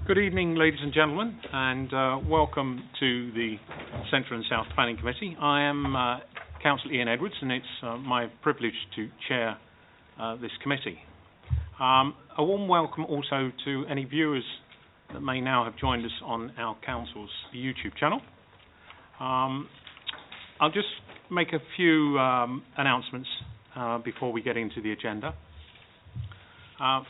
Good evening, ladies and gentlemen, and welcome to the Central and South Planning Committee. I am Councillor Ian Edwards, and it's my privilege to chair this committee. A warm welcome also to any viewers that may now have joined us on our Council's YouTube channel. I'll just make a few announcements before we get into the agenda.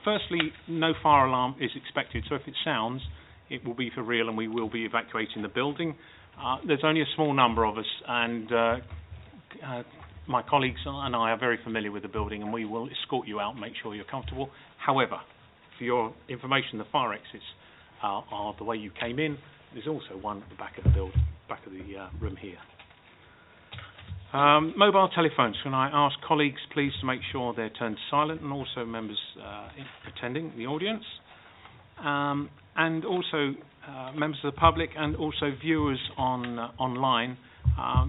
Firstly, no fire alarm is expected, so if it sounds, it will be for real and we will be evacuating the building. There's only a small number of us, and my colleagues and I are very familiar with the building, and we will escort you out and make sure you're comfortable. However, for your information, the fire exits are the way you came in. There's also one at the back of the building, back of the room here. Mobile telephones, can I ask colleagues please to make sure they're turned silent, and also members attending the audience, and also members of the public and also viewers online.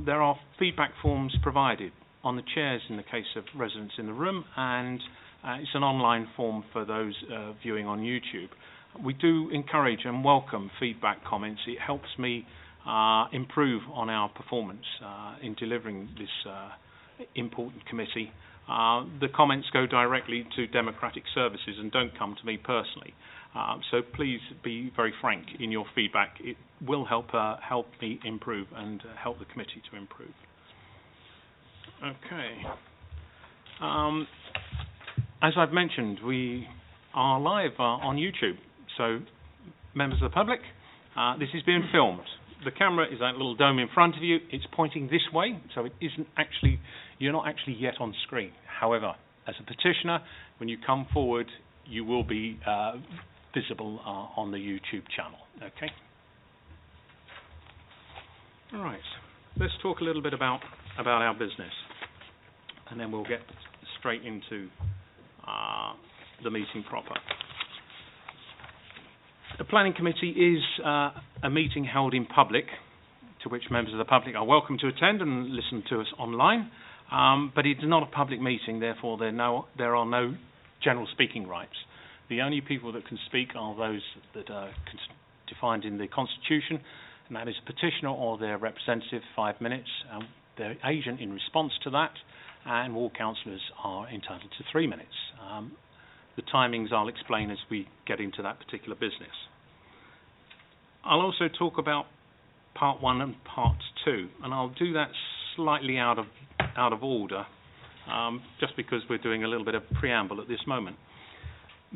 There are feedback forms provided on the chairs in the case of residents in the room, and it's an online form for those viewing on YouTube. We do encourage and welcome feedback comments. It helps me improve on our performance in delivering this important committee. The comments go directly to Democratic Services and don't come to me personally. So please be very frank in your feedback. It will help me improve and help the committee to improve. Okay. As I've mentioned, we are live on YouTube. So members of the public, this is being filmed. The camera is that little dome in front of you. It's pointing this way, so it isn't actually, you're not actually yet on screen. However, as a petitioner, when you come forward, you will be visible on the YouTube channel. Okay. All right. Let's talk a little bit about our business, and then we'll get straight into the meeting proper. The Planning Committee is a meeting held in public, to which members of the public are welcome to attend and listen to us online, but it's not a public meeting, therefore there are no general speaking rights. The only people that can speak are those that are defined in the Constitution, and that is a petitioner or their representative, 5 minutes, their agent in response to that, and all councillors are entitled to 3 minutes. The timings I'll explain as we get into that particular business. I'll also talk about part 1 and part 2, and I'll do that slightly out of order, just because we're doing a little bit of preamble at this moment.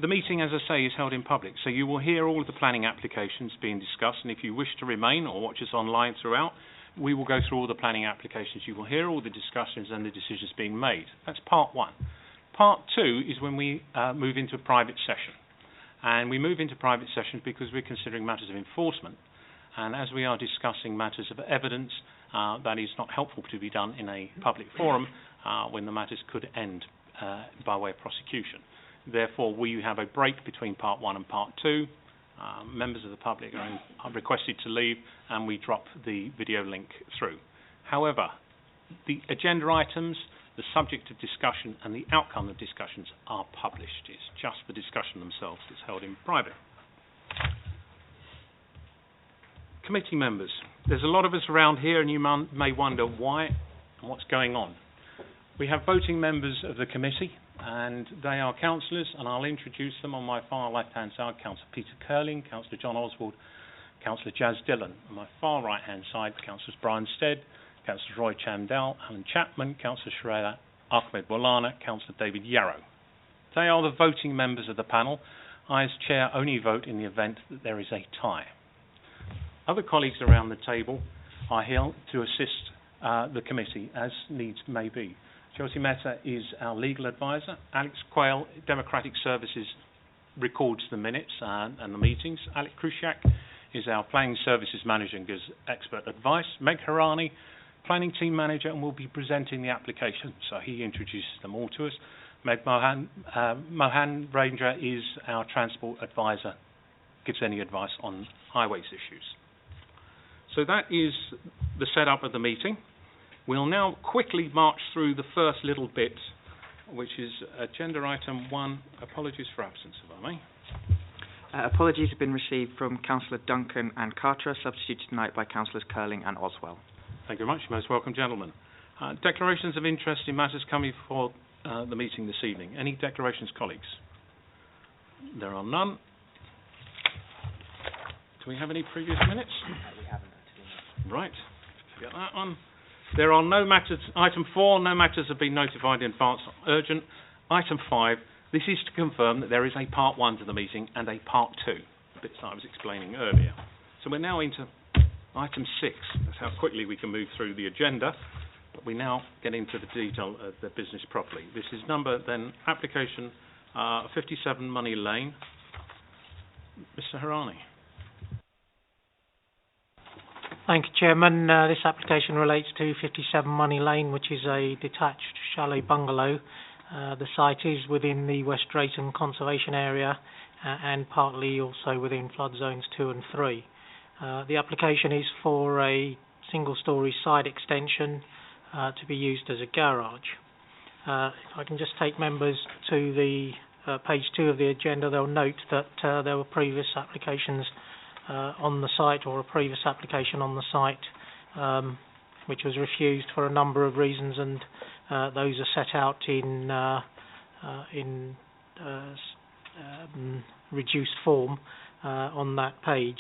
The meeting, as I say, is held in public, so you will hear all of the planning applications being discussed, and if you wish to remain or watch us online throughout, we will go through all the planning applications. You will hear all the discussions and the decisions being made. That's part 1. Part 2 is when we move into a private session. And we move into private session because we're considering matters of enforcement. And as we are discussing matters of evidence, that is not helpful to be done in a public forum when the matters could end by way of prosecution. Therefore, we have a break between part 1 and part 2. Members of the public are requested to leave, and we drop the video link through. However, the agenda items, the subject of discussion and the outcome of discussions are published. It's just the discussion themselves that's held in private. Committee members. There's a lot of us around here, and you may wonder why and what's going on. We have voting members of the committee, and they are councillors, and I'll introduce them. On my far left-hand side, Councillor Peter Curling, Councillor John Oswald, Councillor Jazz Dillon. On my far right-hand side, Councillors Brian Stead, Councillor Roy Chandel, Alan Chapman, Councillor Shreda Ahmed Bolana, Councillor David Yarrow. They are the voting members of the panel. I, as chair, only vote in the event that there is a tie. Other colleagues around the table are here to assist the committee as needs may be. Chelsea Mehta is our legal advisor. Alex Quayle, Democratic Services, records the minutes and the meetings. Alec Krusiak is our Planning Services Manager and gives expert advice. Meg Harani, Planning Team Manager, and will be presenting the application, so he introduces them all to us. Meg Mohan Ranger is our Transport Advisor, gives any advice on highways issues. So that is the setup of the meeting. We'll now quickly march through the first little bit, which is agenda item 1. Apologies for absence, if I may. Apologies have been received from Councillor Duncan and Carter, substituted tonight by Councillors Curling and Oswell. Thank you very much. You're most welcome, gentlemen. Declarations of interest in matters coming before the meeting this evening. Any declarations, colleagues? There are none. Do we have any previous minutes? We haven't actually. Right. Forget that one. There are no matters. Item 4, no matters have been notified in advance. Urgent. Item 5, this is to confirm that there is a part 1 to the meeting and a part 2, the bits that I was explaining earlier. So we're now into item 6. That's how quickly we can move through the agenda. But we now get into the detail of the business properly. This is application 57 Money Lane. Mr. Harani. Thank you, Chairman. This application relates to 57 Money Lane, which is a detached chalet bungalow. The site is within the West Drayton Conservation Area and partly also within flood zones 2 and 3. The application is for a single-storey side extension to be used as a garage. If I can just take members to the page 2 of the agenda, they'll note that there were previous applications on the site, or a previous application on the site, which was refused for a number of reasons, and those are set out in reduced form on that page.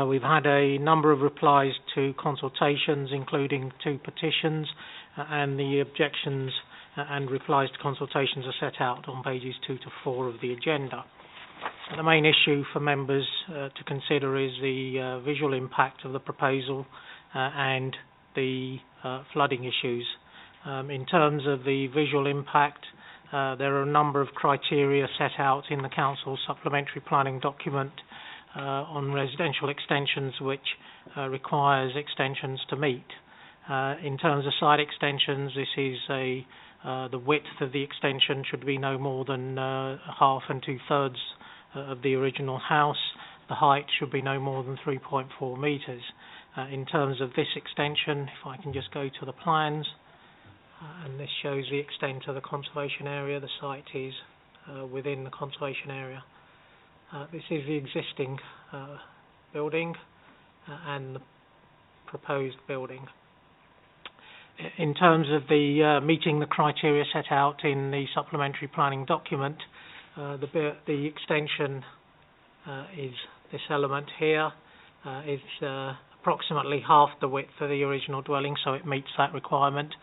We've had a number of replies to consultations, including 2 petitions, and the objections and replies to consultations are set out on pages 2 to 4 of the agenda. The main issue for members to consider is the visual impact of the proposal and the flooding issues. In terms of the visual impact, there are a number of criteria set out in the Council's supplementary planning document on residential extensions, which requires extensions to meet. In terms of side extensions, this is the width of the extension should be no more than half and 2/3 of the original house. The height should be no more than 3.4 metres. In terms of this extension, if I can just go to the plans, and this shows the extent of the conservation area. The site is within the conservation area. This is the existing building and the proposed building. In terms of the meeting the criteria set out in the supplementary planning document, the extension is this element here. It's approximately half the width of the original dwelling, so it meets that requirement.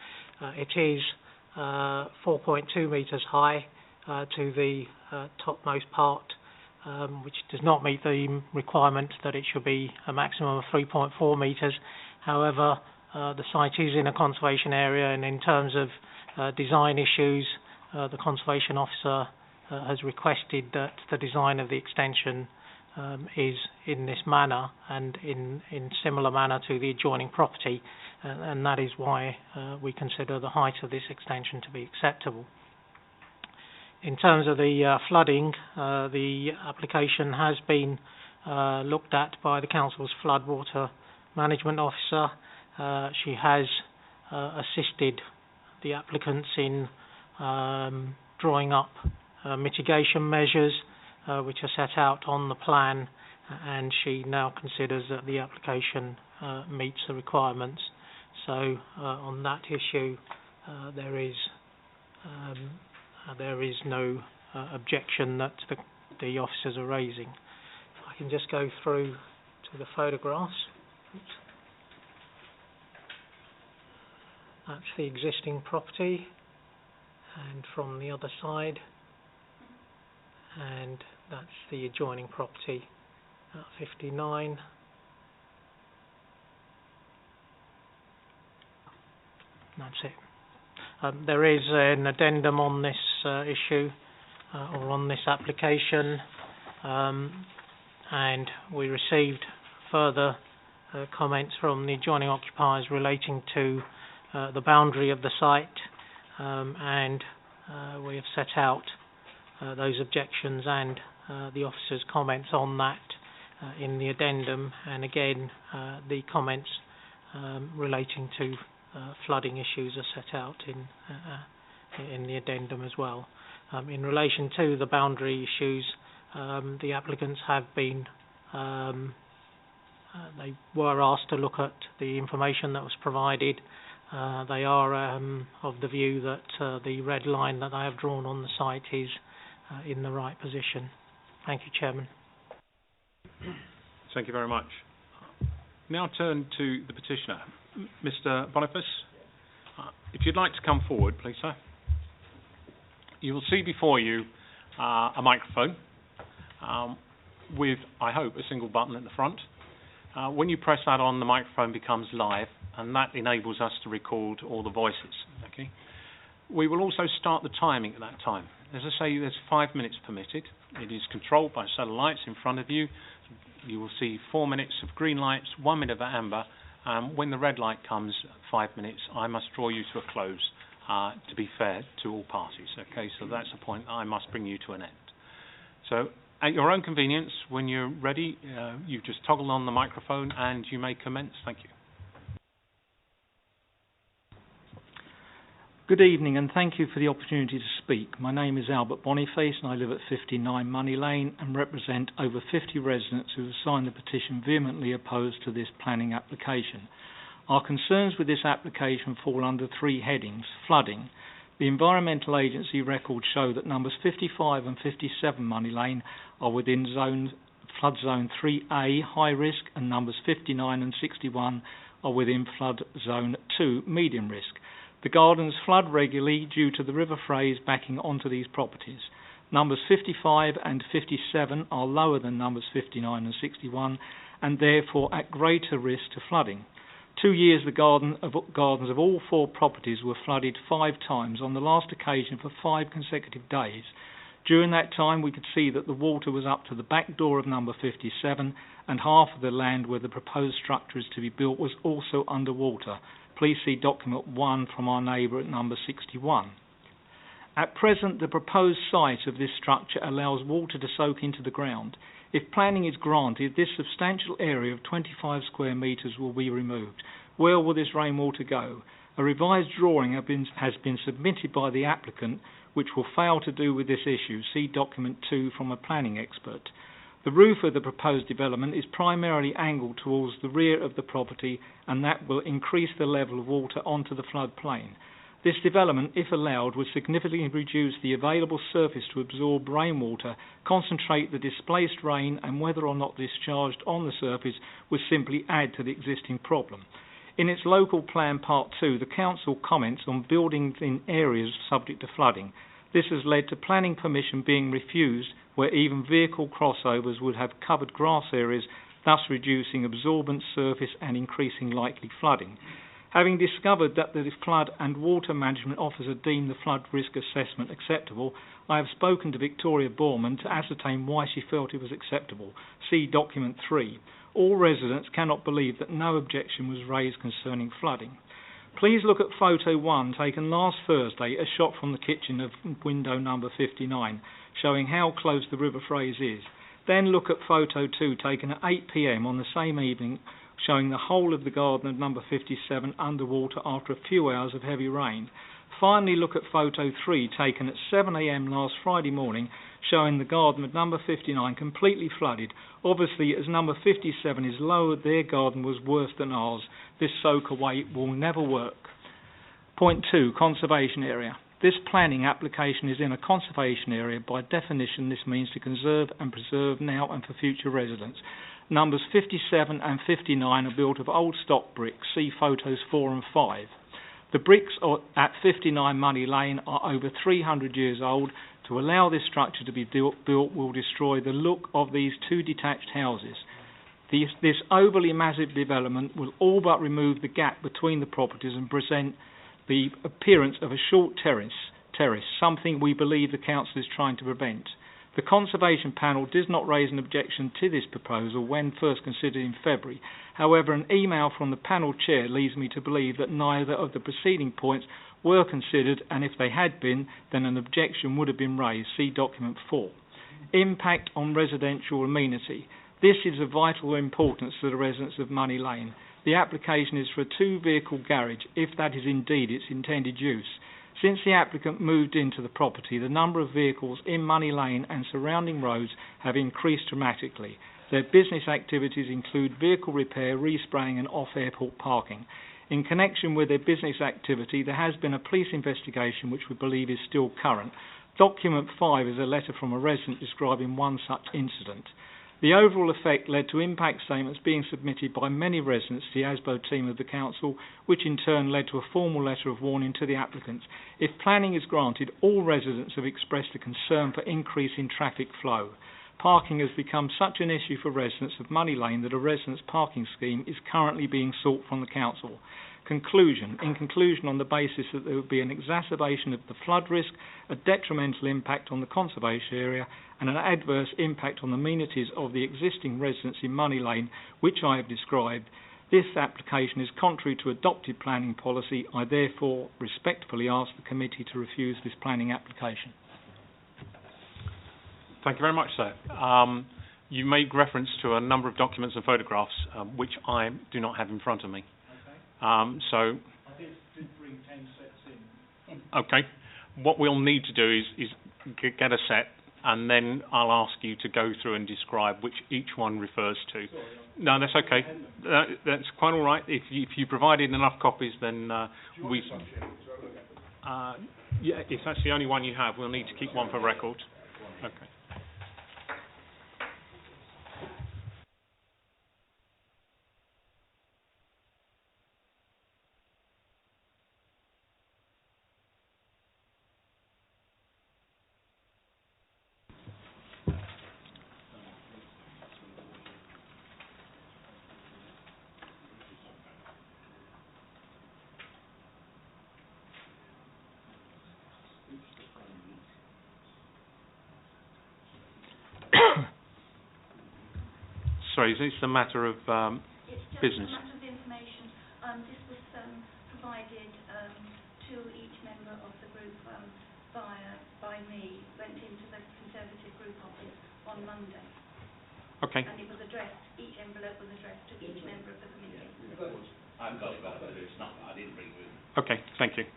It is 4.2 metres high to the topmost part, which does not meet the requirement that it should be a maximum of 3.4 metres. However, the site is in a conservation area, and in terms of design issues, the conservation officer has requested that the design of the extension is in this manner and in similar manner to the adjoining property, and that is why we consider the height of this extension to be acceptable. In terms of the flooding, the application has been looked at by the Council's floodwater management officer. She has assisted the applicants in drawing up mitigation measures which are set out on the plan, and she now considers that the application meets the requirements. So on that issue there is no objection that the officers are raising. If I can just go through to the photographs. Oops. That's the existing property, and from the other side, and that's the adjoining property at 59. That's it. There is an addendum on this issue, or on this application, and we received further comments from the adjoining occupiers relating to the boundary of the site, and we have set out those objections and the officer's comments on that in the addendum, and again the comments relating to flooding issues are set out in the addendum as well. In relation to the boundary issues, The applicants have been, they were asked to look at the information that was provided. They are of the view that the red line that they have drawn on the site is in the right position. Thank you, Chairman. Thank you very much. Now turn to the petitioner. Mr. Boniface, if you'd like to come forward, please, sir. You will see before you a microphone with, I hope, a single button at the front. When you press that on, the microphone becomes live, and that enables us to record all the voices. Okay. We will also start the timing at that time. As I say, there's 5 minutes permitted. It is controlled by set of lights in front of you. You will see 4 minutes of green lights, 1 minute of amber. When the red light comes, 5 minutes, I must draw you to a close to be fair to all parties. Okay, so that's the point. I must bring you to an end. So at your own convenience, when you're ready, you just toggle on the microphone and you may commence. Thank you. Good evening, and thank you for the opportunity to speak. My name is Albert Boniface and I live at 59 Money Lane and represent over 50 residents who have signed the petition vehemently opposed to this planning application. Our concerns with this application fall under 3 headings. Flooding. The Environmental Agency records show that numbers 55 and 57 Money Lane are within flood zone 3A, high risk, and numbers 59 and 61 are within flood zone 2, medium risk. The gardens flood regularly due to the River Fraser backing onto these properties. Numbers 55 and 57 are lower than numbers 59 and 61 and therefore at greater risk to flooding. 2 years the gardens of all 4 properties were flooded 5 times, on the last occasion for 5 consecutive days. During that time we could see that the water was up to the back door of number 57 and half of the land where the proposed structure is to be built was also underwater. Please see document 1 from our neighbour at number 61. At present, the proposed site of this structure allows water to soak into the ground. If planning is granted, this substantial area of 25 square metres will be removed. Where will this rainwater go? A revised drawing has been submitted by the applicant, which will fail to do with this issue. See document 2 from a planning expert. The roof of the proposed development is primarily angled towards the rear of the property, and that will increase the level of water onto the floodplain. This development, if allowed, would significantly reduce the available surface to absorb rainwater, concentrate the displaced rain, and whether or not discharged on the surface would simply add to the existing problem. In its local plan part 2, the council comments on buildings in areas subject to flooding. This has led to planning permission being refused, where even vehicle crossovers would have covered grass areas, thus reducing absorbent surface and increasing likely flooding. Having discovered that the Flood and Water Management Officer deemed the flood risk assessment acceptable, I have spoken to Victoria Borman to ascertain why she felt it was acceptable. See document 3. All residents cannot believe that no objection was raised concerning flooding. Please look at photo 1 taken last Thursday, a shot from the kitchen of window number 59, showing how close the River Fraser is. Then look at photo 2 taken at 8 p.m. on the same evening, showing the whole of the garden of number 57 underwater after a few hours of heavy rain. Finally, look at photo 3 taken at 7 a.m. last Friday morning, showing the garden of number 59 completely flooded. Obviously, as number 57 is lower, their garden was worse than ours. This soak away will never work. Point 2, conservation area. This planning application is in a conservation area. By definition, this means to conserve and preserve now and for future residents. Numbers 57 and 59 are built of old stock bricks. See photos 4 and 5. The bricks at 59 Money Lane are over 300 years old. To allow this structure to be built will destroy the look of these 2 detached houses. This overly massive development will all but remove the gap between the properties and present the appearance of a short terrace, something we believe the council is trying to prevent. The Conservation Panel does not raise an objection to this proposal when first considered in February. However, an email from the panel chair leads me to believe that neither of the preceding points were considered, and if they had been, then an objection would have been raised. See document 4. Impact on residential amenity. This is of vital importance to the residents of Money Lane. The application is for a 2-vehicle garage, if that is indeed its intended use. Since the applicant moved into the property, the number of vehicles in Money Lane and surrounding roads have increased dramatically. Their business activities include vehicle repair, respraying and off-airport parking. In connection with their business activity, there has been a police investigation which we believe is still current. Document 5 is a letter from a resident describing one such incident. The overall effect led to impact statements being submitted by many residents to the ASBO team of the council, which in turn led to a formal letter of warning to the applicants. If planning is granted, all residents have expressed a concern for increase in traffic flow. Parking has become such an issue for residents of Money Lane that a residents' parking scheme is currently being sought from the council. In conclusion, on the basis that there would be an exacerbation of the flood risk, a detrimental impact on the conservation area and an adverse impact on the amenities of the existing residents in Money Lane, which I have described, this application is contrary to adopted planning policy. I therefore respectfully ask the committee to refuse this planning application. Thank you very much, sir. You made reference to a number of documents and photographs, which I do not have in front of me. So I did bring 10 sets in. Okay. What we'll need to do is get a set, and then I'll ask you to go through and describe which each one refers to. No, that's okay. That's quite all right. If you provided enough copies, then we. Yeah, if that's the only one you have, we'll need to keep one for record. Okay. Sorry, is this a matter of business? It's just a matter of information. This was provided to each member of the group by me. Went into the Conservative group office on Monday. Okay. And it was addressed, each envelope was addressed to each member of the committee. I've got it, but it's not, I didn't bring it with me. Okay, thank you.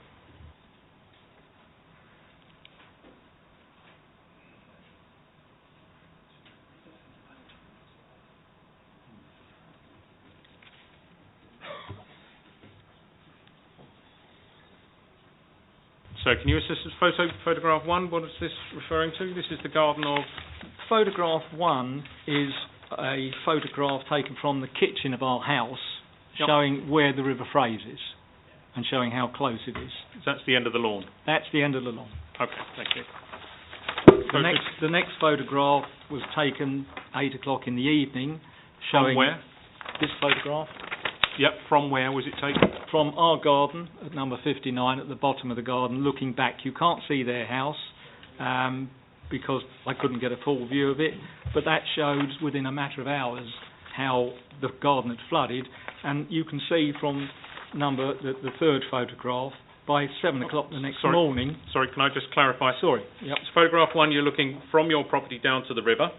So, can you assist us? Photograph 1, what is this referring to? This is the garden of... Photograph 1 is a photograph taken from the kitchen of our house, Yep. showing where the River Fraser is and showing how close it is. That's the end of the lawn. That's the end of the lawn. Okay, thank you. The next photograph was taken 8 o'clock in the evening, showing... From where? This photograph. Yep, from where was it taken? From our garden at number 59 at the bottom of the garden, looking back. You can't see their house because I couldn't get a full view of it, but that shows within a matter of hours how the garden had flooded, and you can see from the third photograph, by 7 o'clock the next morning... Sorry, can I just clarify? Sorry, yep. So photograph 1, you're looking from your property down to the river.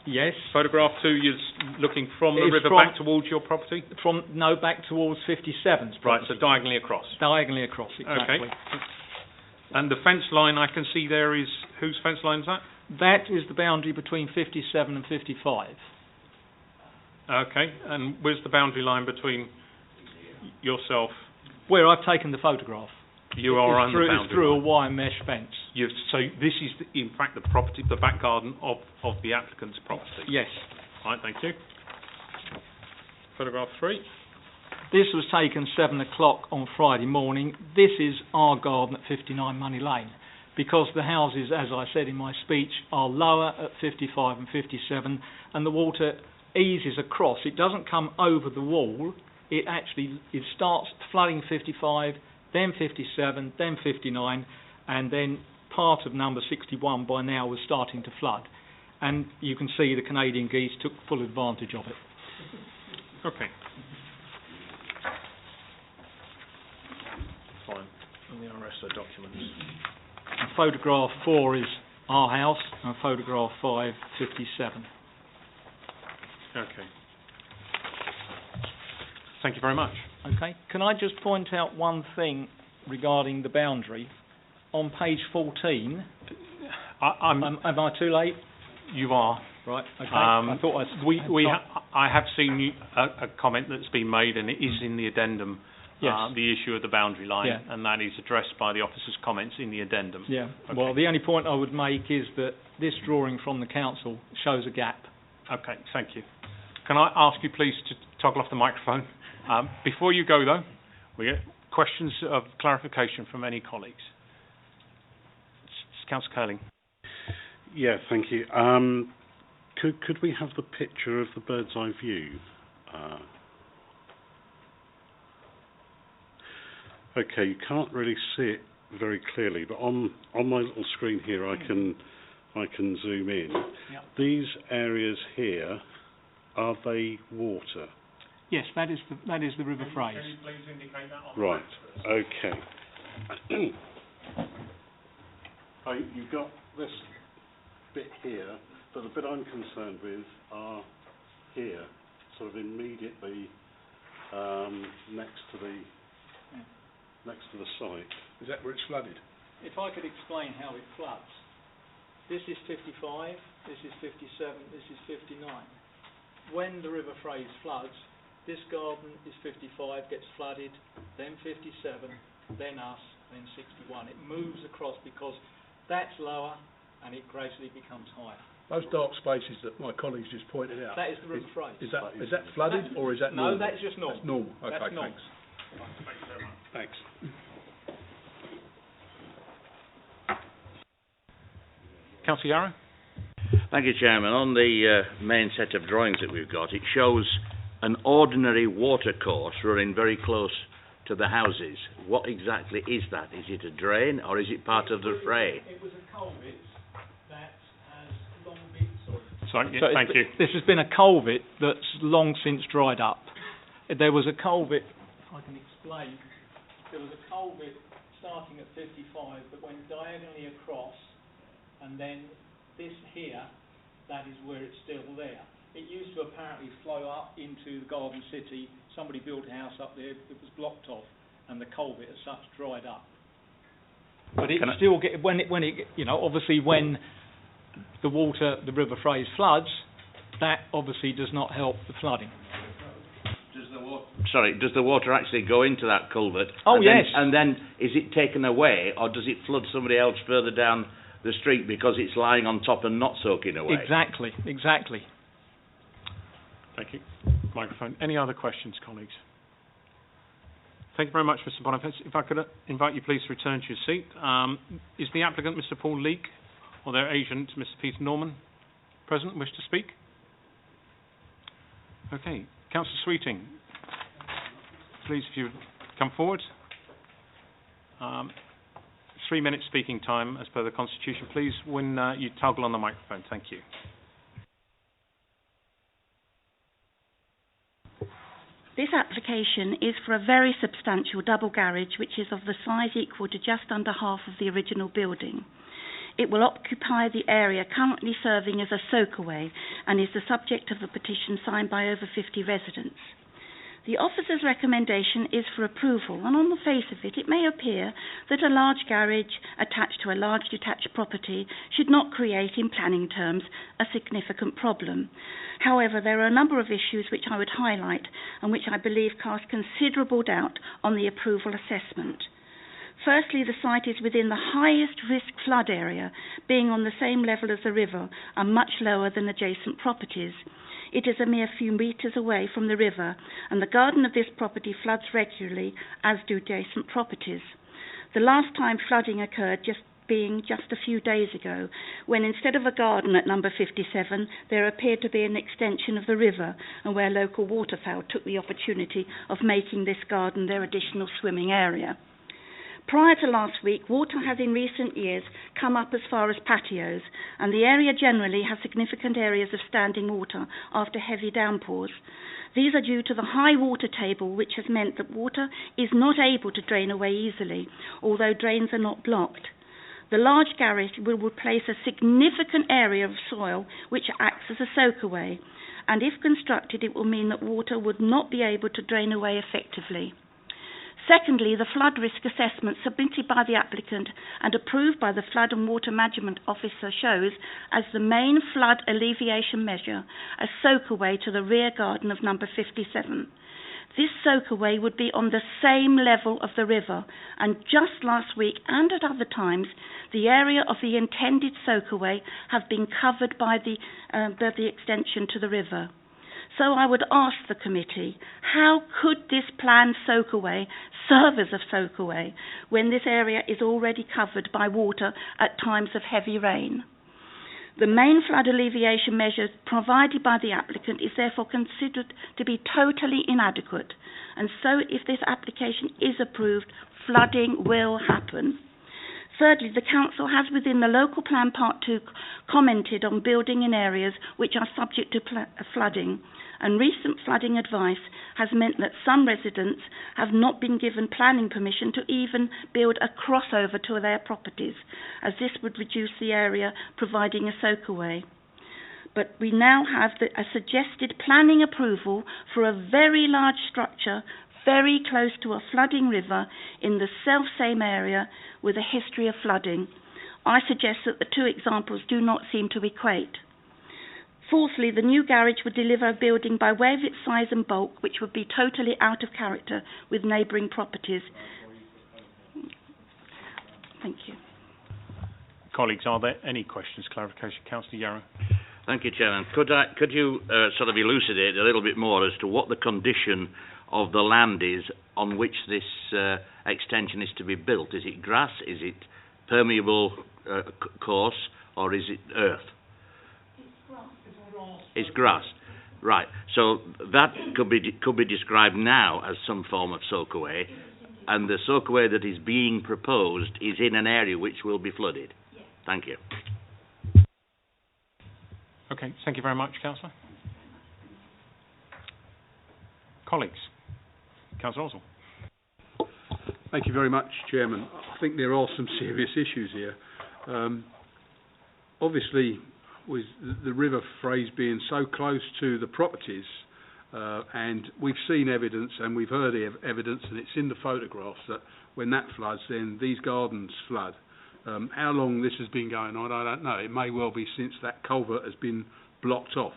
Yes. Photograph 2, you're looking from the river back towards your property? Back towards 57's property. Right, so diagonally across. Diagonally across, exactly. Okay. And the fence line I can see there is... Whose fence line is that? That is the boundary between 57 and 55. Okay, and where's the boundary line between yourself... Where I've taken the photograph. You are on the boundary It's through line. a wire mesh fence. So this is, in fact, the back garden of the applicant's property? Yes. Right, thank you. Photograph 3. This was taken 7 o'clock on Friday morning. This is our garden at 59 Money Lane. Because the houses, as I said in my speech, are lower at 55 and 57, and the water eases across. It doesn't come over the wall. It starts flooding 55, then 57, then 59, and then part of number 61 by now was starting to flood. And you can see the Canadian geese took full advantage of it. Okay. Fine. And the rest of the documents. And photograph 4 is our house, and photograph 5, 57. Okay. Thank you very much. Okay. Can I just point out one thing regarding the boundary? on page 14, I'm am I too late? you are. Right, okay. I thought I have seen a comment that's been made, and it is in the addendum. Yes. The issue of the boundary line, Yeah. and that is addressed by the officer's comments in the addendum. Yeah. Okay. Well, the only point I would make is that this drawing from the council shows a gap. Okay, thank you. Can I ask you please to toggle off the microphone? Before you go, though, we get questions of clarification from any colleagues. Councillor Curling. Yeah, thank you. Could we have the picture of the bird's eye view? Okay, you can't really see it very clearly, but on my little screen here, I can zoom in. Yep. These areas here, are they water? Yes, that is the River Phrase. Can you please indicate that on Right. the map Okay. You've got this bit here, but the bit I'm concerned with are here, sort of immediately next to the site. Is that where it's flooded? If I could explain how it floods. This is 55, this is 57, this is 59. When the River Phrase floods, this garden is 55, gets flooded, then 57, then us, then 61. It moves across because that's lower and it gradually becomes higher. Those dark spaces that my colleagues just pointed out. That is the River Phrase. Is that flooded or is that normal? No, that's just normal. That's normal. Okay, That's normal. thanks. Thank you very much. Thanks. Councillor Yarrow. Thank you, Chairman. On the main set of drawings that we've got, it shows an ordinary water course running very close to the houses. What exactly is that? Is it a drain or is it part of the fray? It was a culvert that has long been... Sorry, So thank you. This has been a culvert that's long since dried up. There was a culvert, if I can explain, there was a culvert starting at 55 that went diagonally across, and then this here, that is where it's still there. It used to apparently flow up into the Garden City. Somebody built a house up there, it was blocked off, and the culvert as such dried up. But it still obviously when the River Phrase floods, that obviously does not help the flooding. Does the water actually go into that culvert? Oh, yes. And then is it taken away, or does it flood somebody else further down the street because it's lying on top and not soaking away? Exactly. Thank you. Microphone. Any other questions, colleagues? Thank you very much, Mr. Boniface. If I could invite you please to return to your seat. Is the applicant, Mr. Paul Leake, or their agent, Mr. Peter Norman, present, wish to speak? Okay. Councillor Sweeting, please, if you would come forward. 3 minutes speaking time as per the Constitution. Please, when you toggle on the microphone. Thank you. This application is for a very substantial double garage which is of the size equal to just under half of the original building. It will occupy the area currently serving as a soakaway and is the subject of a petition signed by over 50 residents. The officer's recommendation is for approval, and on the face of it, it may appear that a large garage attached to a large detached property should not create, in planning terms, a significant problem. However, there are a number of issues which I would highlight and which I believe cast considerable doubt on the approval assessment. Firstly, the site is within the highest risk flood area, being on the same level as the river and much lower than adjacent properties. It is a mere few metres away from the river, and the garden of this property floods regularly, as do adjacent properties. The last time flooding occurred just a few days ago, when instead of a garden at number 57, there appeared to be an extension of the river, and where local waterfowl took the opportunity of making this garden their additional swimming area. Prior to last week, water has in recent years come up as far as patios, and the area generally has significant areas of standing water after heavy downpours. These are due to the high water table, which has meant that water is not able to drain away easily, although drains are not blocked. The large garage will replace a significant area of soil which acts as a soakaway, and if constructed, it will mean that water would not be able to drain away effectively. Secondly, the flood risk assessment submitted by the applicant and approved by the Flood and Water Management Officer shows as the main flood alleviation measure a soakaway to the rear garden of number 57. This soakaway would be on the same level of the river, and just last week and at other times, the area of the intended soakaway have been covered by the extension to the river. So I would ask the committee, how could this planned soakaway serve as a soakaway when this area is already covered by water at times of heavy rain? The main flood alleviation measures provided by the applicant is therefore considered to be totally inadequate, and so if this application is approved, flooding will happen. Thirdly, the Council has within the Local Plan Part 2 commented on building in areas which are subject to flooding, and recent flooding advice has meant that some residents have not been given planning permission to even build a crossover to their properties, as this would reduce the area providing a soakaway. But we now have a suggested planning approval for a very large structure very close to a flooding river in the self-same area with a history of flooding. I suggest that the two examples do not seem to equate. Fourthly, the new garage would deliver a building by way of its size and bulk which would be totally out of character with neighbouring properties. Thank you. Colleagues, are there any questions? Clarification. Councillor Yarrow. Thank you, Chairman. Could you sort of elucidate a little bit more as to what the condition of the land is on which this extension is to be built? Is it grass? Is it permeable course? Or is it earth? It's grass. Right. So that could be described now as some form of soakaway, and the soakaway that is being proposed is in an area which will be flooded. Yes. Thank you. Okay. Thank you very much, Councillor. Colleagues. Councillor Oswald. Thank you very much, Chairman. I think there are some serious issues here. Obviously, with the river phrase being so close to the properties, and we've seen evidence and we've heard evidence, and it's in the photographs, that when that floods, then these gardens flood. How long this has been going on, I don't know. It may well be since that culvert has been blocked off.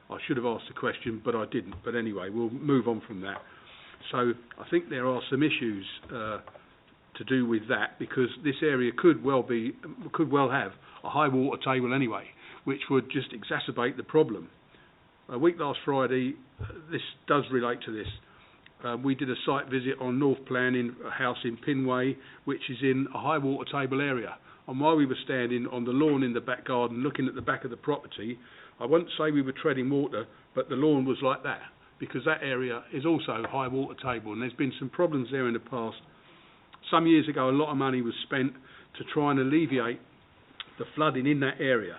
I should have asked the question, but I didn't. But anyway, we'll move on from that. So I think there are some issues to do with that, because this area could well have a high water table anyway, which would just exacerbate the problem. A week last Friday, this does relate to this. We did a site visit on North Plan in a house in Pinway, which is in a high water table area. And while we were standing on the lawn in the back garden looking at the back of the property, I won't say we were treading water, but the lawn was like that, because that area is also high water table, and there's been some problems there in the past. Some years ago, a lot of money was spent to try and alleviate the flooding in that area.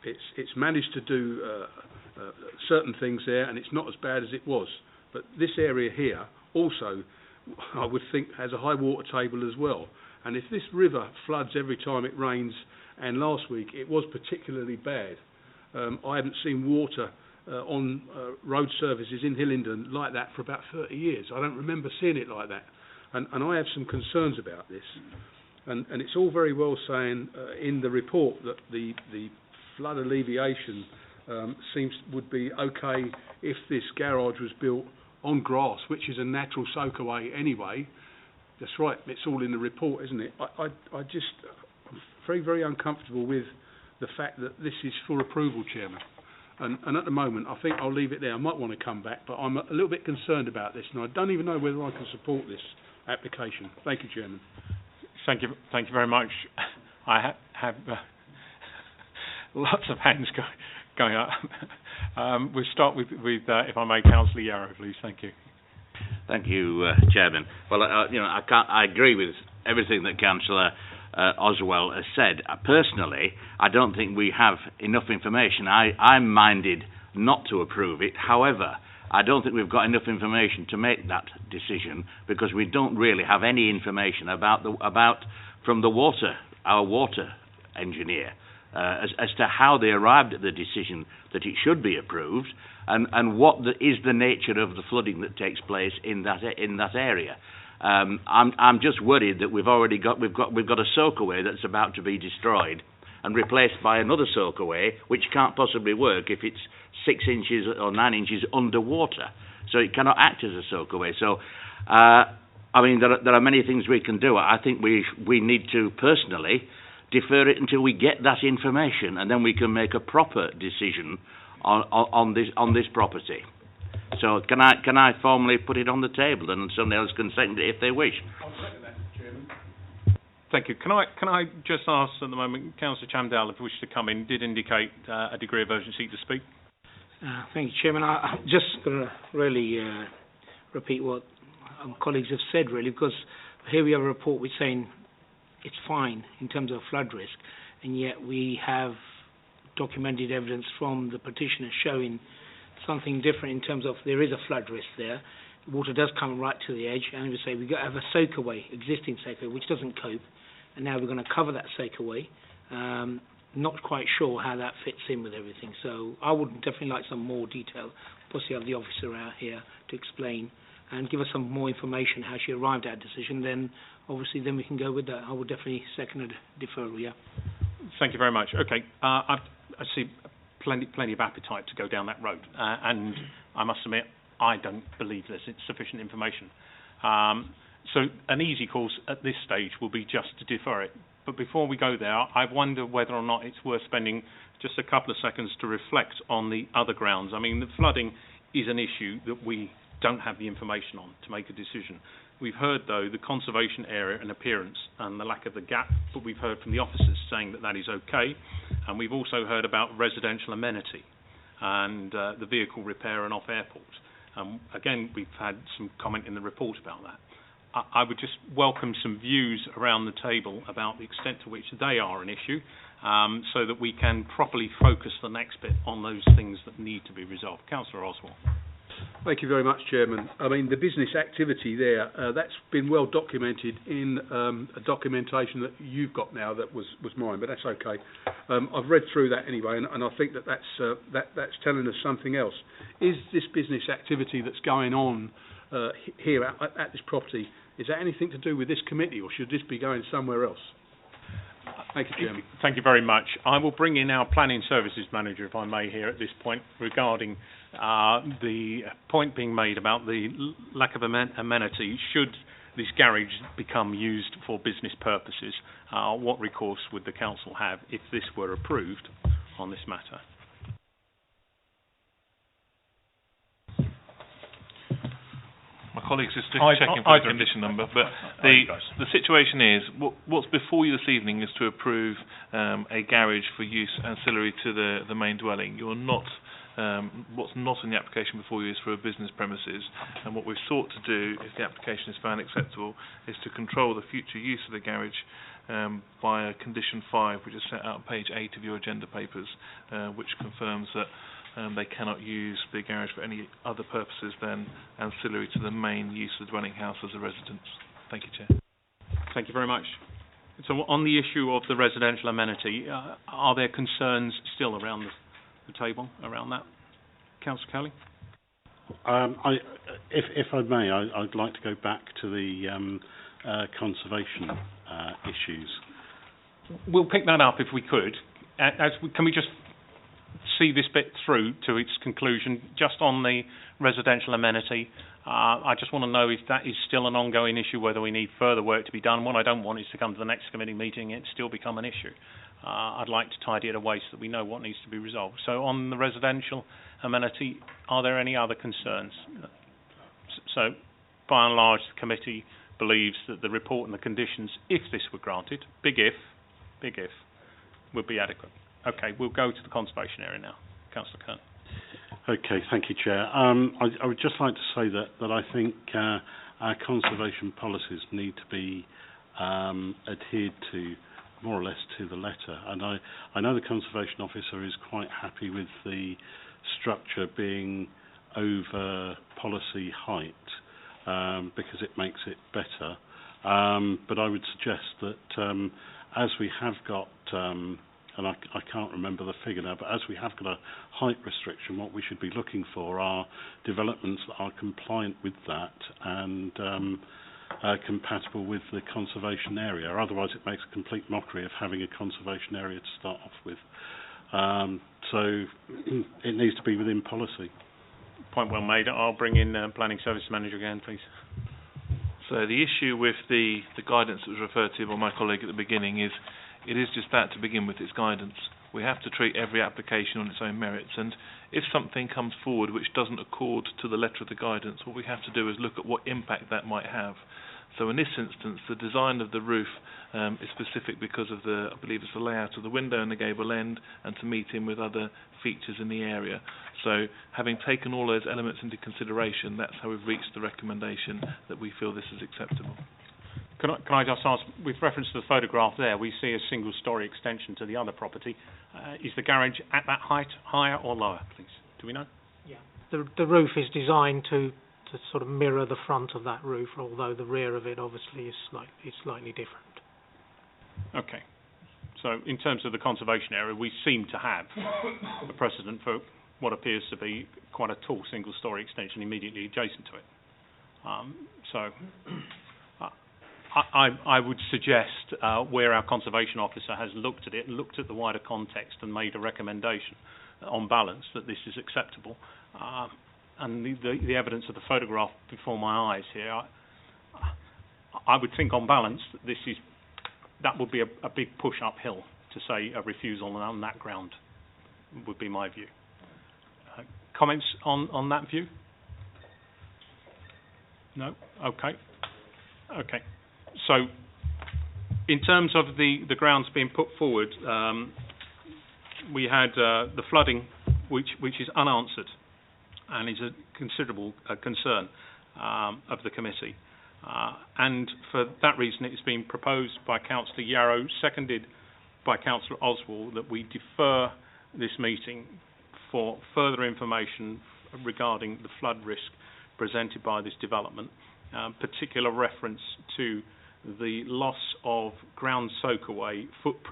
It's managed to do certain things there, and it's not as bad as it was. But this area here also, I would think, has a high water table as well. And if this river floods every time it rains, and last week it was particularly bad, I haven't seen water on road surfaces in Hillingdon like that for about 30 years. I don't remember seeing it like that. And I have some concerns about this. And it's all very well saying in the report that the flood alleviation would be okay if this garage was built on grass, which is a natural soakaway anyway. That's right, it's all in the report, isn't it? I'm very, very uncomfortable with the fact that this is for approval, Chairman. And at the moment, I think I'll leave it there. I might want to come back, but I'm a little bit concerned about this, and I don't even know whether I can support this application. Thank you, Chairman. Thank you very much. I have lots of hands going up. We'll start with if I may, Councillor Yarrow, please. Thank you. Thank you, Chairman. Well, I agree with everything that Councillor Oswald has said. Personally, I don't think we have enough information. I'm minded not to approve it. However, I don't think we've got enough information to make that decision, because we don't really have any information from our water engineer. as to how they arrived at the decision that it should be approved, and what is the nature of the flooding that takes place in that area. I'm just worried that we've got a soakaway that's about to be destroyed and replaced by another soakaway which can't possibly work if it's 6 inches or 9 inches underwater. So it cannot act as a soakaway. So, I mean, there are many things we can do. I think we need to personally defer it until we get that information, and then we can make a proper decision on this property. So can I formally put it on the table, and somebody else can second it if they wish? I'll second that, Mr. Chairman. Thank you. Can I just ask at the moment, Councillor Chamdale, if you wish to come in, did indicate a degree of urgency to speak. Thank you, Chairman. I'm just going to really repeat what colleagues have said, really, because here we have a report which is saying it's fine in terms of flood risk, and yet we have documented evidence from the petitioner showing something different in terms of there is a flood risk there. The water does come right to the edge, and we say we've got to have a soakaway, existing soakaway, which doesn't cope, and now we're going to cover that soakaway. Not quite sure how that fits in with everything, so I would definitely like some more detail. Possibly have the officer out here to explain and give us some more information how she arrived at a decision. Then obviously then we can go with that. I would definitely second a deferral. Yeah. Thank you very much. Okay, I see plenty of appetite to go down that road, and I must admit I don't believe there's sufficient information. So an easy course at this stage will be just to defer it. But before we go there, I wonder whether or not it's worth spending just a couple of seconds to reflect on the other grounds. I mean, the flooding is an issue that we don't have the information on to make a decision. We've heard, though, the conservation area and appearance and the lack of the gap, but we've heard from the officers saying that is okay. And we've also heard about residential amenity and the vehicle repair and off airport. Again, we've had some comment in the report about that. I would just welcome some views around the table about the extent to which they are an issue, so that we can properly focus the next bit on those things that need to be resolved. Councillor Oswald. Thank you very much, Chairman. I mean, the business activity there, that's been well documented in a documentation that you've got now that was mine, but that's okay. I've read through that anyway, and I think that's telling us something else. Is this business activity that's going on here at this property, is that anything to do with this committee, or should this be going somewhere else? Thank you, Chairman. Thank you very much. I will bring in our Planning Services Manager, if I may, here at this point, regarding the point being made about the lack of amenity. Should this garage become used for business purposes, what recourse would the Council have if this were approved on this matter? My colleagues are still checking for the condition number, but the situation is, what's before you this evening is to approve a garage for use ancillary to the main dwelling. You're not, what's not in the application before you is for a business premises, and what we've sought to do, if the application is found acceptable, is to control the future use of the garage via condition 5, which is set out on page 8 of your agenda papers, which confirms that they cannot use the garage for any other purposes than ancillary to the main use of the dwelling house as a residence. Thank you, Chair. Thank you very much. So on the issue of the residential amenity, are there concerns still around the table around that? Councillor Kelly? If I may, I'd like to go back to the conservation issues. We'll pick that up if we could. Can we just see this bit through to its conclusion? Just on the residential amenity, I just want to know if that is still an ongoing issue, whether we need further work to be done. What I don't want is to come to the next committee meeting and it still become an issue. I'd like to tidy it away so that we know what needs to be resolved. So on the residential amenity, are there any other concerns? So by and large, the committee believes that the report and the conditions, if this were granted, big if, would be adequate. Okay, we'll go to the conservation area now. Councillor Kern. Okay, thank you, Chair. I would just like to say that I think our conservation policies need to be adhered to more or less to the letter. And I know the conservation officer is quite happy with the structure being over policy height because it makes it better. But I would suggest that as we have got and I can't remember the figure now, but as we have got a height restriction, what we should be looking for are developments that are compliant with that and compatible with the conservation area. Otherwise, it makes a complete mockery of having a conservation area to start off with. So it needs to be within policy. Point well made. I'll bring in Planning Service Manager again, please. So the issue with the guidance that was referred to by my colleague at the beginning is it is just that to begin with, it's guidance. We have to treat every application on its own merits, and if something comes forward which doesn't accord to the letter of the guidance, what we have to do is look at what impact that might have. So in this instance, the design of the roof is specific because of I believe it's the layout of the window and the gable end, and to meet in with other features in the area. So having taken all those elements into consideration, that's how we've reached the recommendation that we feel this is acceptable. Can I just ask, with reference to the photograph there, we see a single-storey extension to the other property. Is the garage at that height, higher or lower, please? Do we know? Yeah. The roof is designed to sort of mirror the front of that roof, although the rear of it obviously is slightly different. Okay. So in terms of the conservation area, we seem to have a precedent for what appears to be quite a tall single-storey extension immediately adjacent to it. I would suggest where our conservation officer has looked at it and looked at the wider context and made a recommendation on balance that this is acceptable, and the evidence of the photograph before my eyes here, I would think on balance that that would be a big push uphill to say a refusal on that ground, would be my view. Comments on that view? No? Okay. So, in terms of the grounds being put forward, we had the flooding, which is unanswered, and is a considerable concern of the committee. And for that reason, it has been proposed by Councillor Yarrow, seconded by Councillor Oswald, that we defer this meeting for further information regarding the flood risk presented by this development, particular reference to the loss of ground soakaway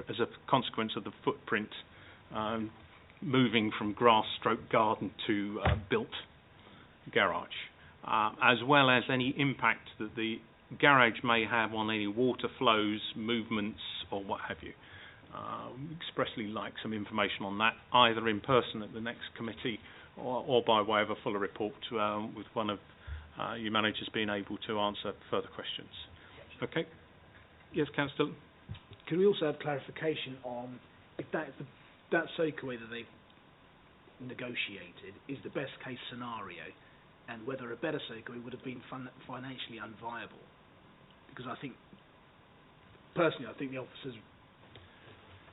as a consequence of the footprint moving from grass/garden to built garage, as well as any impact that the garage may have on any water flows, movements, or what have you. Expressly like some information on that, either in person at the next committee or by way of a fuller report with one of your managers being able to answer further questions. Okay. Yes, Councillor. Can we also have clarification on if that soakaway that they've negotiated is the best case scenario, and whether a better soakaway would have been financially unviable? Because I think, personally, the officers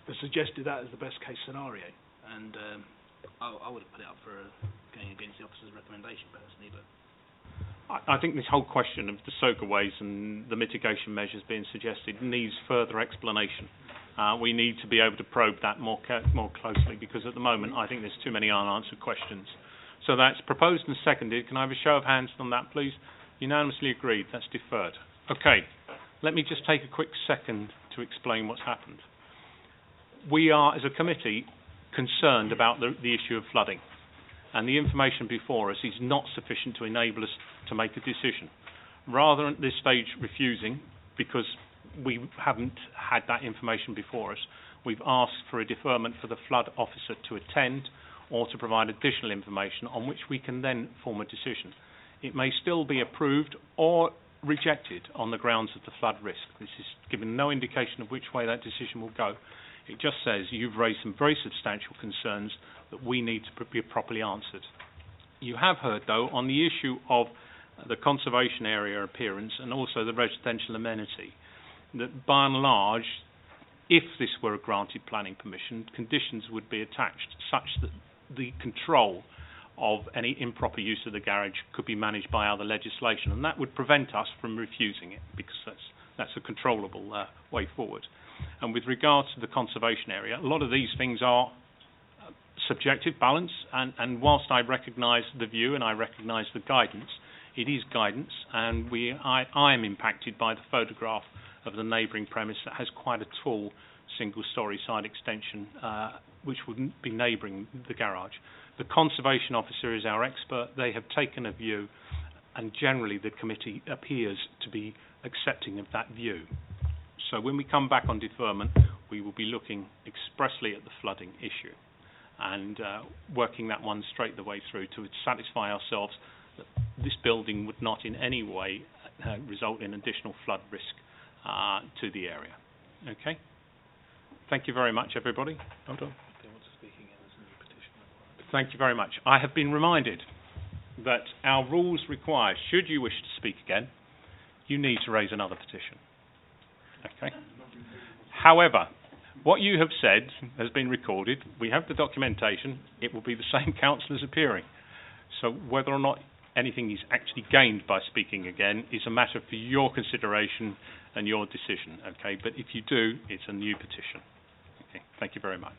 have suggested that as the best case scenario, and I would have put it up for going against the officers' recommendation personally, but I think this whole question of the soakaways and the mitigation measures being suggested needs further explanation. We need to be able to probe that more closely, because at the moment I think there's too many unanswered questions. So that's proposed and seconded. Can I have a show of hands on that, please? Unanimously agreed. That's deferred. Okay. Let me just take a quick second to explain what's happened. We are, as a committee, concerned about the issue of flooding, and the information before us is not sufficient to enable us to make a decision. Rather than at this stage refusing, because we haven't had that information before us, we've asked for a deferment for the flood officer to attend or to provide additional information on which we can then form a decision. It may still be approved or rejected on the grounds of the flood risk. This is given no indication of which way that decision will go. It just says you've raised some very substantial concerns that we need to be properly answered. You have heard, though, on the issue of the conservation area appearance and also the residential amenity, that by and large, if this were a granted planning permission, conditions would be attached such that the control of any improper use of the garage could be managed by other legislation, and that would prevent us from refusing it, because that's a controllable way forward. And with regards to the conservation area, a lot of these things are subjective balance, and whilst I recognise the view and I recognise the guidance, it is guidance, and I am impacted by the photograph of the neighbouring premise that has quite a tall single-storey side extension, which would be neighbouring the garage. The conservation officer is our expert. They have taken a view, and generally the committee appears to be accepting of that view. So when we come back on deferment, we will be looking expressly at the flooding issue and working that one straight the way through to satisfy ourselves that this building would not in any way result in additional flood risk to the area. Okay? Thank you very much, everybody. Hold on. Thank you very much. I have been reminded that our rules require, should you wish to speak again, you need to raise another petition. Okay? However, what you have said has been recorded. We have the documentation. It will be the same councillors appearing. So whether or not anything is actually gained by speaking again is a matter for your consideration and your decision. Okay? But if you do, it's a new petition. Okay? Thank you very much.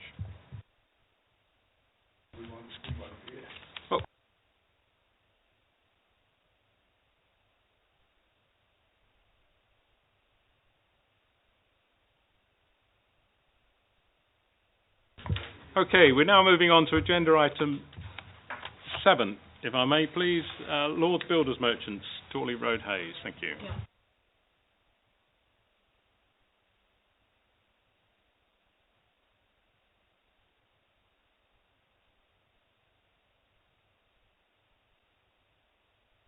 Okay, we're now moving on to agenda item 7, if I may please. Lord's Builders Merchants, Torley Road, Hayes. Thank you. Yeah.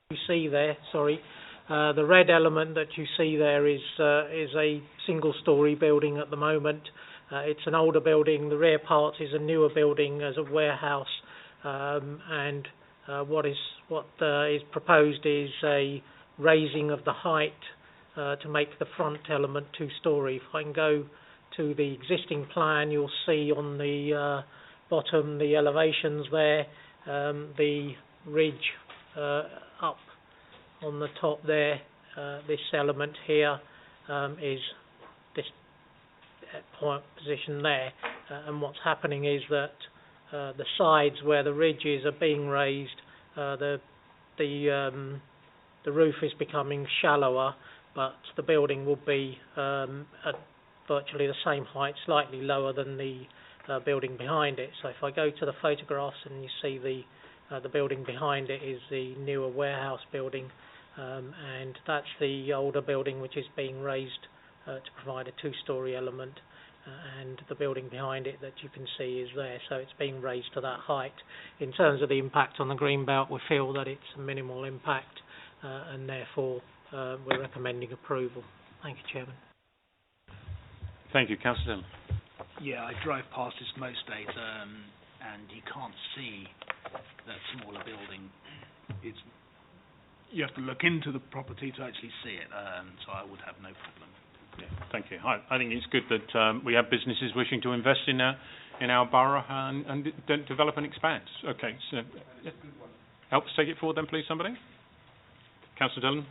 You see there, sorry, the red element that you see there is a single-storey building at the moment. It's an older building. The rear part is a newer building as a warehouse, and what is proposed is a raising of the height to make the front element 2-storey. If I can go to the existing plan, you'll see on the bottom the elevations there, the ridge up on the top there. This element here is this point position there, and what's happening is that the sides where the ridges are being raised, the roof is becoming shallower, but the building will be at virtually the same height, slightly lower than the building behind it. So if I go to the photographs and you see the building behind it is the newer warehouse building, and that's the older building which is being raised to provide a 2-storey element, and the building behind it that you can see is there, so it's being raised to that height. In terms of the impact on the greenbelt, we feel that it's a minimal impact, and therefore we're recommending approval. Thank you, Chairman. Thank you, Councillor. Yeah, I drive past this most days, and you can't see that smaller building. You have to look into the property to actually see it, so I would have no problem. Yeah, thank you. I think it's good that we have businesses wishing to invest in our borough and develop and expand. Okay, so help us take it forward then, please, somebody. Councillor Dillon.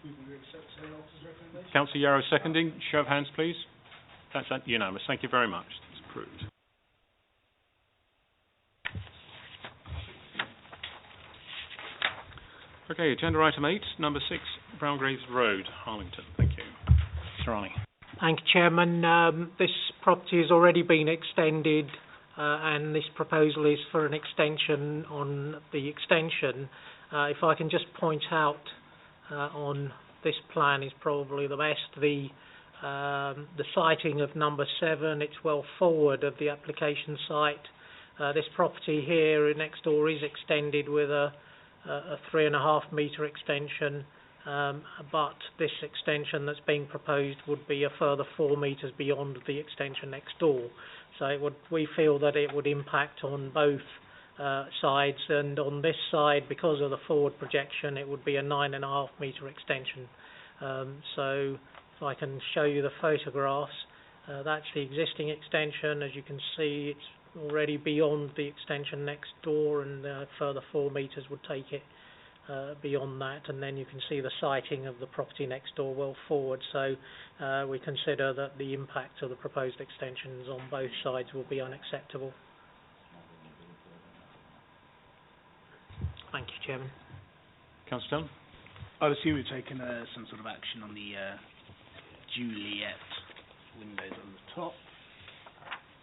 Councillor Yarrow seconding. Show of hands, please. That's unanimous. Thank you very much. It's approved. Okay, agenda item 8, number 6, Browngraves Road, Hillingdon. Thank you. Mr. Arnie. Thank you, Chairman. This property has already been extended, and this proposal is for an extension on the extension. If I can just point out on this plan is probably the best. The siting of number 7, it's well forward of the application site. This property here next door is extended with a 3.5 metre extension, but this extension that's being proposed would be a further 4 metres beyond the extension next door. So we feel that it would impact on both sides, and on this side, because of the forward projection, it would be a 9.5 metre extension. So if I can show you the photographs, that's the existing extension. As you can see, it's already beyond the extension next door, and further 4 metres would take it beyond that, and then you can see the siting of the property next door well forward. So we consider that the impact of the proposed extensions on both sides will be unacceptable. Thank you, Chairman. Councillor Dunn. I assume you're taking some sort of action on the Juliet windows on the top.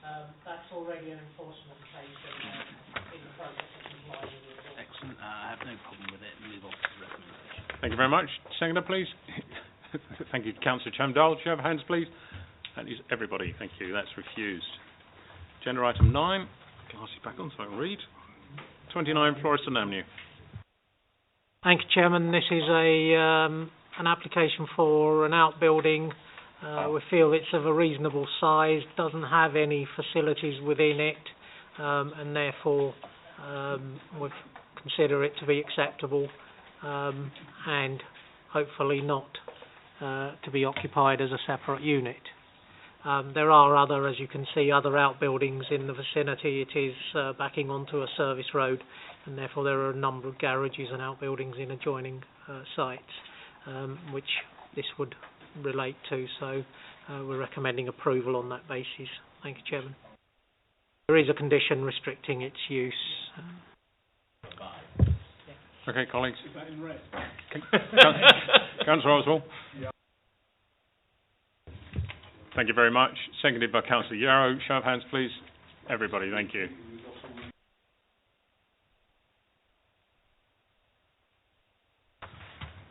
That's already an enforcement case in the process of complying with the report. Excellent. I have no problem with it. Move on to the recommendation. Thank you very much. Seconder, please. Thank you, Councillor Chamdal. Show of hands, please. That is everybody. Thank you. That's refused. Agenda item 9. Glasses back on so I can read. 29 Floreston Avenue. Thank you, Chairman. This is an application for an outbuilding. We feel it's of a reasonable size, doesn't have any facilities within it, and therefore would consider it to be acceptable and hopefully not to be occupied as a separate unit. There are other, as you can see, other outbuildings in the vicinity. It is backing onto a service road, and therefore there are a number of garages and outbuildings in adjoining sites, which this would relate to. So we're recommending approval on that basis. Thank you, Chairman. There is a condition restricting its use. Okay, colleagues. Councillor Oswald. Thank you very much. Seconded by Councillor Yarrow. Show of hands, please. Everybody, thank you.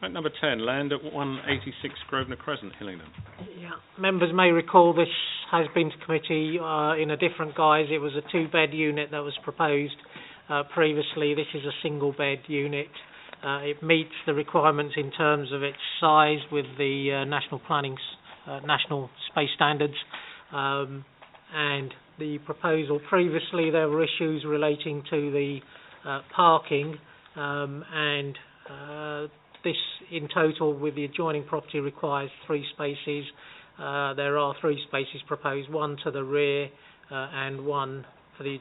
At number 10, land at 186 Grosvenor Crescent, Hillingdon. Yeah, members may recall this has been to committee in a different guise. It was a 2-bed unit that was proposed previously. This is a single-bed unit. It meets the requirements in terms of its size with the national space standards, and the proposal previously there were issues relating to the parking, and this in total with the adjoining property requires 3 spaces. There are 3 spaces proposed, 1 to the rear and 1 for the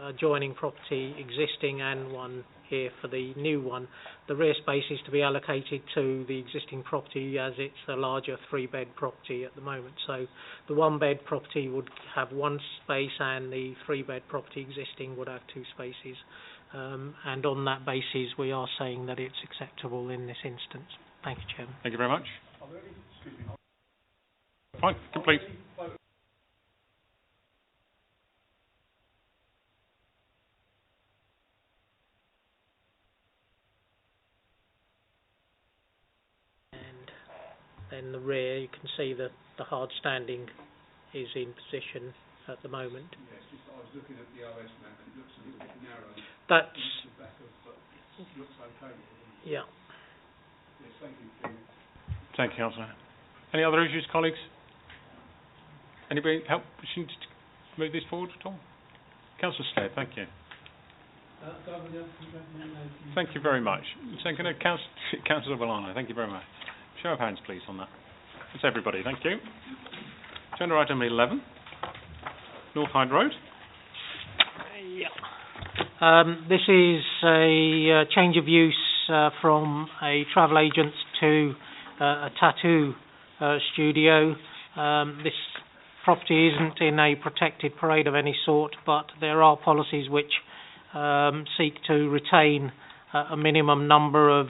adjoining property existing and 1 here for the new one. The rear space is to be allocated to the existing property as it's a larger 3-bed property at the moment. So the 1-bed property would have 1 space and the 3-bed property existing would have 2 spaces. And on that basis we are saying that it's acceptable in this instance. Thank you, Chairman. Thank you very much. Fine, complete. Then the rear, you can see that the hard standing is in position at the moment. Yes, just I was looking at the OS map and it looks a little bit narrow. That's The back of, but it looks okay. yeah. Yes, thank you. Thank you, Councillor. Any other issues, colleagues? Anybody help wishing to move this forward at all? Councillor Stead, thank you. Thank you very much. Second, Councillor Villano, thank you very much. Show of hands, please, on that. That's everybody, thank you. Agenda item 11, North Hyde Road. This is a change of use from a travel agent to a tattoo studio. This property isn't in a protected parade of any sort, but there are policies which seek to retain a minimum number of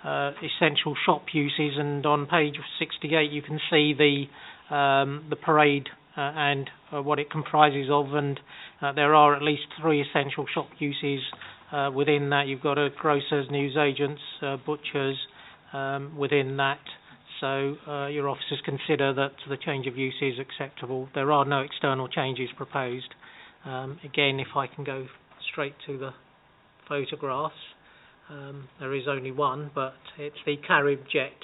essential shop uses, and on page 68 you can see the parade and what it comprises of, and there are at least 3 essential shop uses within that. You've got a grocers, newsagents, butchers within that, so your officers consider that the change of use is acceptable. There are no external changes proposed. Again, if I can go straight to the photographs, there is only one, but it's the Carib Jet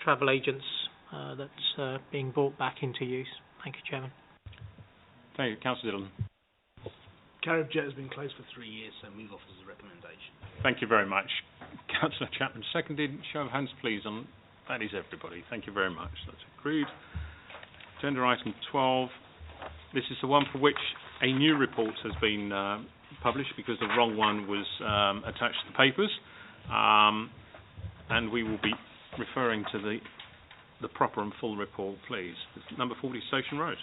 travel agents that's being brought back into use. Thank you, Chairman. Thank you, Councillor Dillon. Carib Jet has been closed for 3 years, so move off as a recommendation. Thank you very much. Councillor Chapman seconded. Show of hands, please, on that is everybody. Thank you very much. That's agreed. Agenda item 12. This is the one for which a new report has been published because the wrong one was attached to the papers, and we will be referring to the proper and full report, please. Number 40 Station Road.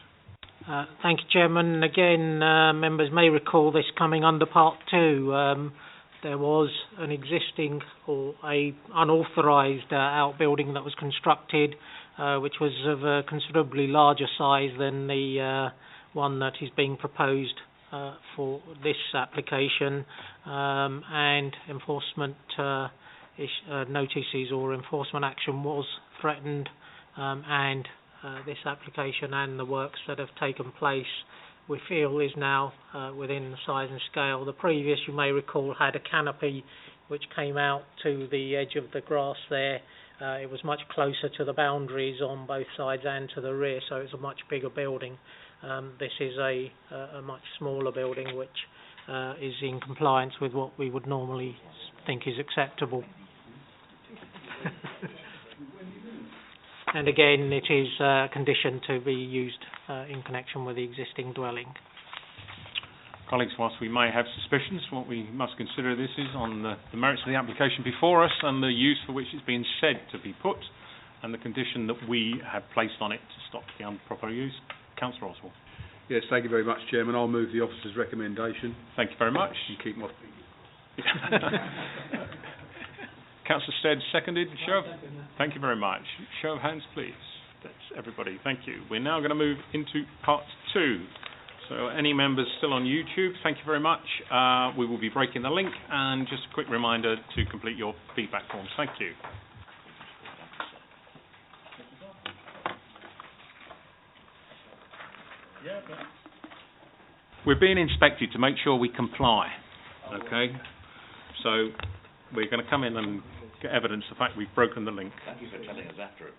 Thank you, Chairman. Again, members may recall this coming under Part 2. there was an existing or a unauthorised outbuilding that was constructed, which was of a considerably larger size than the one that is being proposed for this application, and enforcement notices or enforcement action was threatened, and this application and the works that have taken place we feel is now within the size and scale. The previous, you may recall, had a canopy which came out to the edge of the grass there. It was much closer to the boundaries on both sides and to the rear, so it's a much bigger building. This is a much smaller building which is in compliance with what we would normally think is acceptable. And again, it is conditioned to be used in connection with the existing dwelling. Colleagues, whilst we may have suspicions, what we must consider this is on the merits of the application before us and the use for which it's been said to be put, and the condition that we have placed on it to stop the improper use. Councillor Oswald. Yes, thank you very much, Chairman. I'll move the officer's recommendation. Thank you very much. And keep my... Councillor Stead, seconded. Show. Thank you very much. Show of hands, please. That's everybody. Thank you. We're now going to move into part 2. So any members still on YouTube, thank you very much. We will be breaking the link, and just a quick reminder to complete your feedback forms. Thank you. We're being inspected to make sure we comply. Okay? So we're going to come in and get evidence of the fact we've broken the link. Thank you for telling us after it.